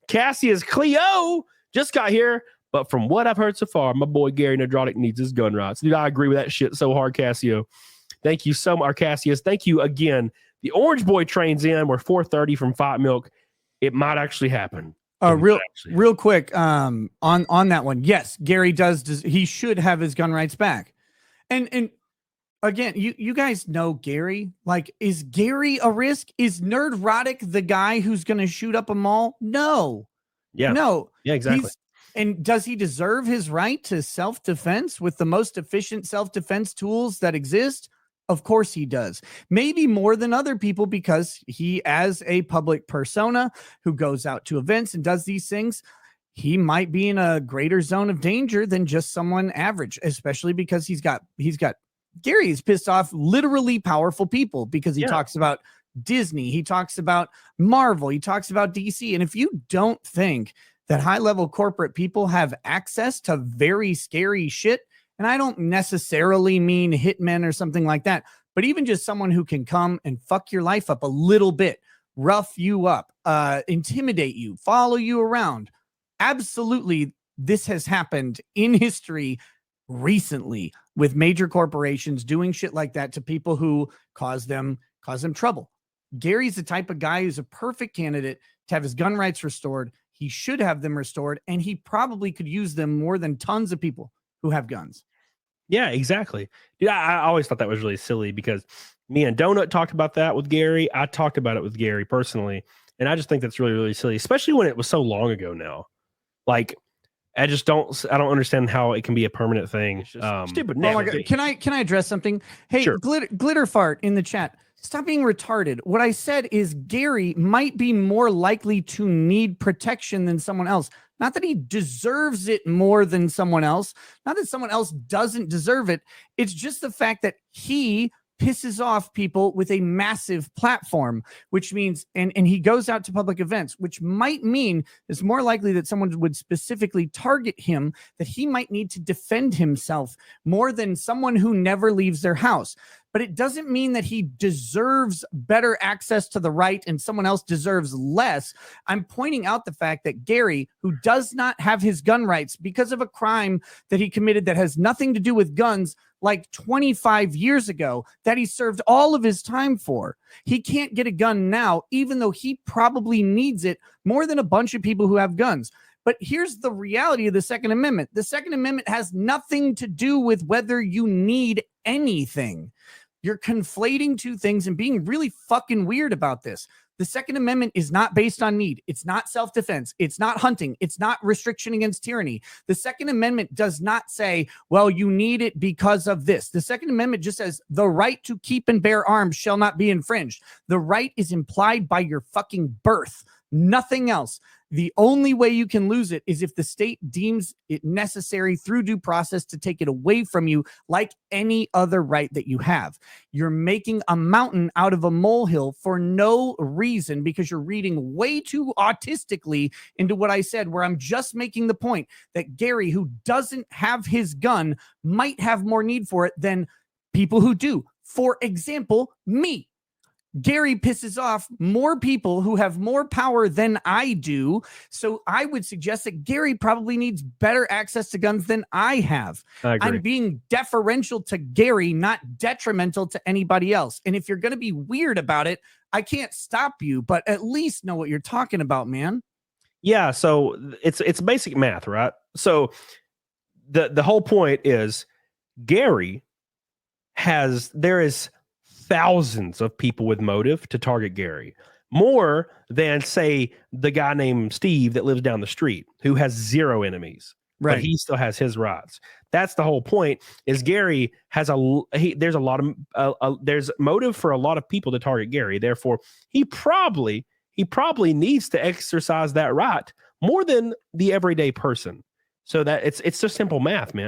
Cassius Cleo just got here. But from what I've heard so far, my boy Gary Nadrotic needs his gun rights. Dude, I agree with that shit so hard, Cassio. Thank you so much, Cassius. Thank you again. The Orange Boy trains in. We're 4:30 from Fight Milk. It might actually happen. Real quick, on that one. Yes, Gary does. He should have his gun rights back. And again, you guys know Gary. Like, is Gary a risk? Is Nerdrotic the guy who's going to shoot up a mall? No. Yeah. No. Yeah, exactly. And does he deserve his right to self-defense with the most efficient self-defense tools that exist? Of course he does. Maybe more than other people because he, as a public persona who goes out to events and does these things, he might be in a greater zone of danger than just someone average, especially because he's got Gary is pissed off literally powerful people because he talks about Disney, he talks about Marvel, he talks about DC. And if you don't think that high-level corporate people have access to very scary shit, and I don't necessarily mean hitmen or something like that, but even just someone who can come and fuck your life up a little bit, rough you up, intimidate you, follow you around. Absolutely, this has happened in history recently with major corporations doing shit like that to people who cause them trouble. Gary's the type of guy who's a perfect candidate to have his gun rights restored. He should have them restored, and he probably could use them more than tons of people who have guns. Yeah, exactly. Dude, I always thought that was really silly because me and Donut talked about that with Gary. I talked about it with Gary personally, and I just think that's really, really silly, especially when it was so long ago now. Like, I don't understand how it can be a permanent thing. Stupid. Oh my God. Can I address something? Hey, sure. Glitter Fart in the chat. Stop being retarded. What I said is Gary might be more likely to need protection than someone else. Not that he deserves it more than someone else. Not that someone else doesn't deserve it. It's just the fact that he pisses off people with a massive platform, which means, and he goes out to public events, which might mean it's more likely that someone would specifically target him, that he might need to defend himself more than someone who never leaves their house. But it doesn't mean that he deserves better access to the right and someone else deserves less. I'm pointing out the fact that Gary, who does not have his gun rights because of a crime that he committed that has nothing to do with guns, like 25 years ago, that he served all of his time for, he can't get a gun now, even though he probably needs it more than a bunch of people who have guns. But here's the reality of the Second Amendment. The Second Amendment has nothing to do with whether you need anything. You're conflating two things and being really fucking weird about this. The Second Amendment is not based on need. It's not self-defense. It's not hunting. It's not restriction against tyranny. The Second Amendment does not say, well, you need it because of this. The Second Amendment just says the right to keep and bear arms shall not be infringed. The right is implied by your fucking birth. Nothing else. The only way you can lose it is if the state deems it necessary through due process to take it away from you, like any other right that you have. You're making a mountain out of a molehill for no reason because you're reading way too autistically into what I said, where I'm just making the point that Gary, who doesn't have his gun, might have more need for it than people who do. For example, me. Gary pisses off more people who have more power than I do. So I would suggest that Gary probably needs better access to guns than I have. I'm being deferential to Gary, not detrimental to anybody else. And if you're going to be weird about it, I can't stop you, but at least know what you're talking about, man. Yeah, so it's basic math, right? So the whole point is there is thousands of people with motive to target Gary, more than, say, the guy named Steve that lives down the street who has zero enemies, right? But he still has his rights. That's the whole point. Is Gary has there's a lot of there's motive for a lot of people to target Gary. Therefore, he probably needs to exercise that right more than the everyday person. So that it's just simple math, man.